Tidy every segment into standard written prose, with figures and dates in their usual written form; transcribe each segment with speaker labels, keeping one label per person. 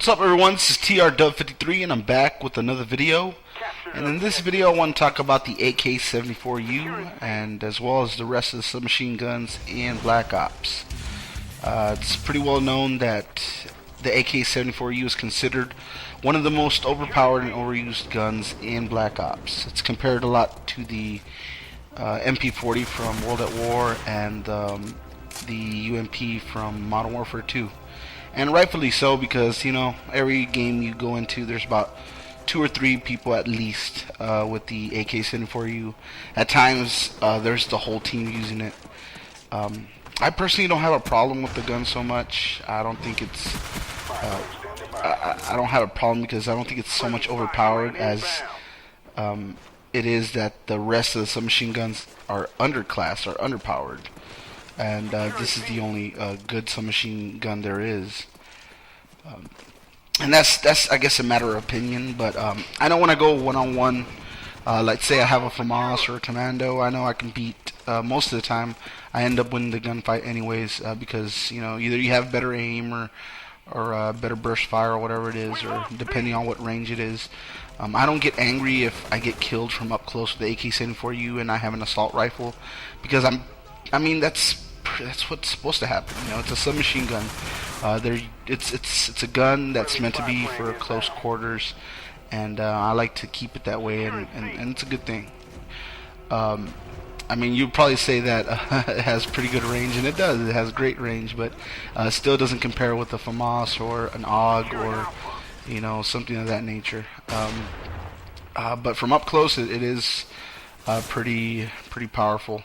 Speaker 1: What's up everyone, this is TR53 and I'm back with another video. And in this video I want to talk about the AK74u and as well as the rest of the submachine guns in Black Ops. It's pretty well known that the AK74u is considered one of the most overpowered and overused guns in Black Ops. It's compared a lot to the MP40 from World at War and the UMP from Modern Warfare 2. And rightfully so, because you know, every game you go into there's about 2 or 3 people at least with the AK74u. At times there's the whole team using it. I personally don't have a problem with the gun so much. I don't think it's I don't have a problem because I don't think it's so much overpowered as it is that the rest of the submachine guns are underclassed or underpowered. And this is the only good submachine gun there is. And that's I guess a matter of opinion, but I know when I go one-on-one, like say I have a FAMAS or a Commando, I know I can beat, most of the time I end up winning the gunfight anyways, because you know, either you have better aim or better burst fire or whatever it is, or depending on what range it is. I don't get angry if I get killed from up close with the AK74u and I have an assault rifle, because I mean that's what's supposed to happen. You know, it's a submachine gun. It's a gun that's meant to be for close quarters, and I like to keep it that way, and it's a good thing. I mean, you'd probably say that it has pretty good range, and it does. It has great range, but still doesn't compare with a FAMAS or an AUG or you know, something of that nature. But from up close, it is pretty powerful.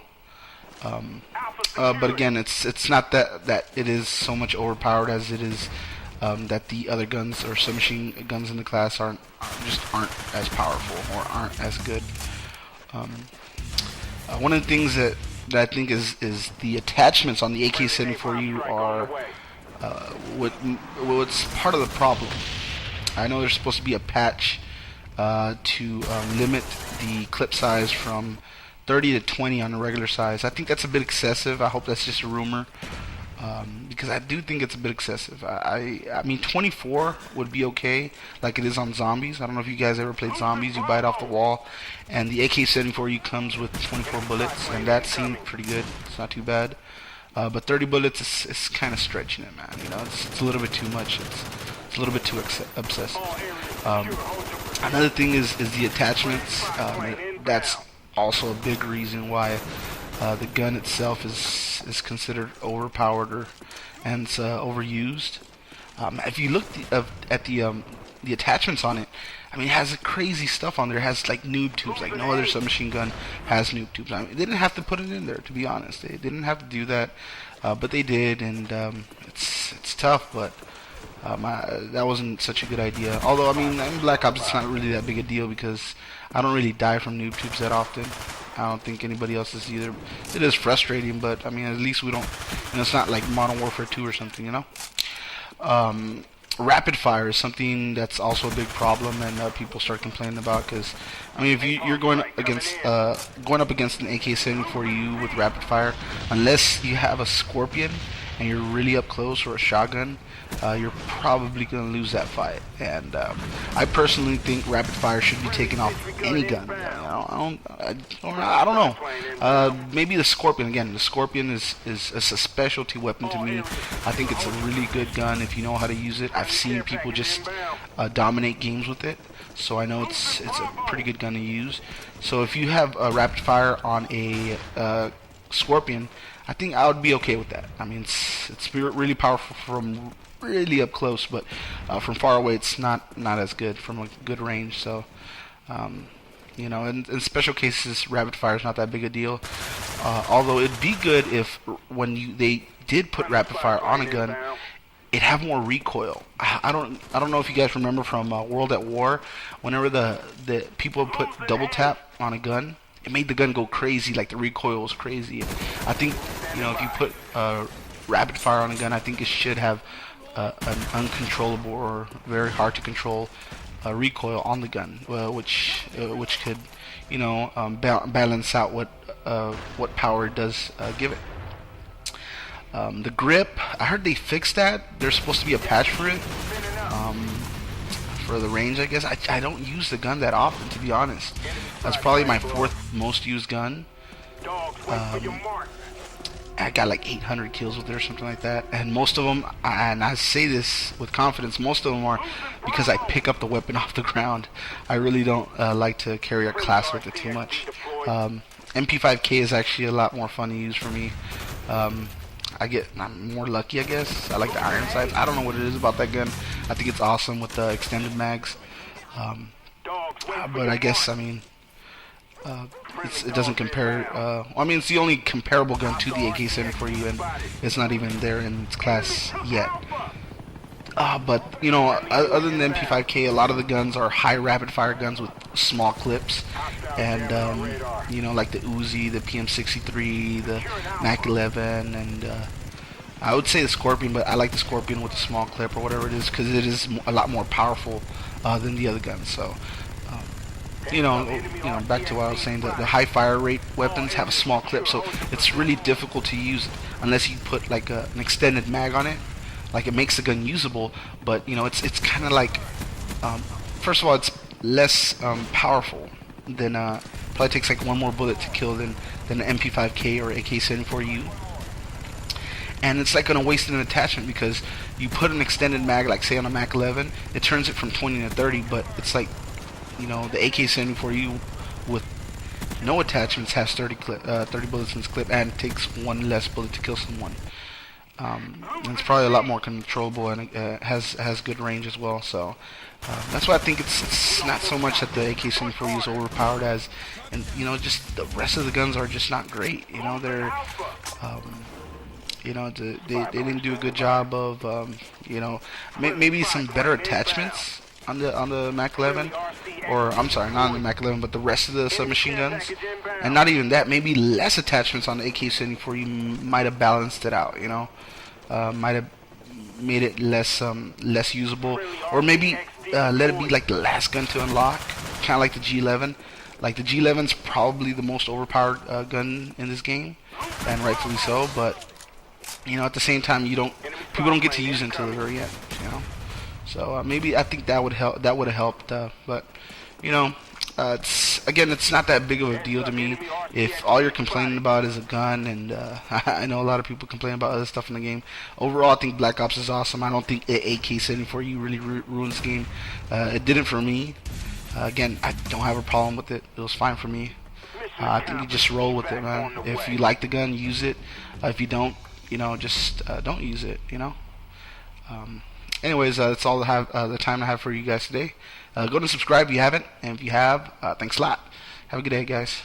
Speaker 1: But again, it's not that it is so much overpowered as it is that the other guns or submachine guns in the class aren't as powerful or aren't as good. One of the things that I think is the attachments on the AK74u are what's part of the problem. I know there's supposed to be a patch to limit the clip size from 30 to 20 on the regular size. I think that's a bit excessive. I hope that's just a rumor, because I do think it's a bit excessive. I mean 24 would be okay, like it is on zombies. I don't know if you guys ever played zombies. You buy it off the wall, and the AK74u comes with 24 bullets, and that seemed pretty good. It's not too bad. But 30 bullets is kind of stretching it, man. You know, it's a little bit too much. It's a little bit too obsessive. Another thing is the attachments. That's also a big reason why the gun itself is considered overpowered and it's overused. If you look at the attachments on it, I mean, it has crazy stuff on there. It has like noob tubes, like no other submachine gun has noob tubes. I mean, they didn't have to put it in there, to be honest. They didn't have to do that, but they did, and it's tough, but that wasn't such a good idea. Although, I mean, in Black Ops, it's not really that big a deal because I don't really die from noob tubes that often. I don't think anybody else is either. It is frustrating, but I mean, at least we don't. You know, it's not like Modern Warfare 2 or something, you know. Rapid fire is something that's also a big problem, and people start complaining about, because I mean, if you're going up against an AK74u with rapid fire, unless you have a Scorpion and you're really up close, or a shotgun, you're probably going to lose that fight. And I personally think rapid fire should be taken off any gun. I don't know. Maybe the Scorpion. Again, the Scorpion is a specialty weapon to me. I think it's a really good gun if you know how to use it. I've seen people just dominate games with it, so I know it's a pretty good gun to use. So if you have a rapid fire on a Scorpion, I think I would be okay with that. I mean, it's really powerful from really up close, but from far away it's not as good from a good range. So you know, in special cases, rapid fire is not that big a deal. Although it'd be good if when they did put rapid fire on a gun, it have more recoil. I don't know if you guys remember from World at War, whenever the people put double tap on a gun, it made the gun go crazy, like the recoil was crazy. I think, you know, if you put rapid fire on a gun, I think it should have an uncontrollable or very hard to control recoil on the gun, which could, you know, balance out what power it does give it. The grip, I heard they fixed that. There's supposed to be a patch for it. Um, for the range, I guess I don't use the gun that often, to be honest. That's probably my fourth most used gun. Um, I got like 800 kills with it or something like that, and most of them, and I say this with confidence, most of them are because I pick up the weapon off the ground. I really don't like to carry a class with it too much. MP5K is actually a lot more fun to use for me. I'm more lucky, I guess. I like the iron sights. I don't know what it is about that gun. I think it's awesome with the extended mags. But I guess, I mean, it doesn't compare. I mean, it's the only comparable gun to the AK74u, and it's not even there in its class yet. But you know, other than the MP5K, a lot of the guns are high rapid fire guns with small clips, and you know, like the Uzi, the PM63, the Mac 11, and I would say the Scorpion, but I like the Scorpion with a small clip or whatever it is because it is a lot more powerful than the other guns. So. You know, back to what I was saying, the high fire rate weapons have a small clip, so it's really difficult to use unless you put like an extended mag on it. Like, it makes the gun usable, but you know, it's kind of like, first of all, it's less powerful than probably takes like one more bullet to kill than the MP5K or AK74u. And it's like gonna waste an attachment because you put an extended mag, like say on a Mac 11, it turns it from 20 to 30, but it's like, you know, the AK74u with no attachments has 30 bullets in its clip and takes one less bullet to kill someone. And it's probably a lot more controllable, and it has good range as well. So that's why I think it's not so much that the AK74u is overpowered as, and you know, just the rest of the guns are just not great. You know, they're you know, they didn't do a good job of you know, maybe some better attachments on the Mac 11, or I'm sorry, not on the Mac 11, but the rest of the submachine guns, and not even that, maybe less attachments on the AK74 might have balanced it out, you know, might have made it less usable, or maybe let it be like the last gun to unlock, kind of like the G11. Like the G11's probably the most overpowered gun in this game, and rightfully so, but you know, at the same time, people don't get to use it until the very end, you know. So maybe I think that would help. That would have helped. But you know, it's not that big of a deal to me. If all you're complaining about is a gun, and I know a lot of people complain about other stuff in the game. Overall, I think Black Ops is awesome. I don't think AK74u really ruins the game. It didn't for me. Again, I don't have a problem with it. It was fine for me. I think you just roll with it, man. If you like the gun, use it. If you don't, you know, just don't use it. You know. Anyways, that's all the time I have for you guys today. Go and subscribe if you haven't, and if you have, thanks a lot. Have a good day, guys.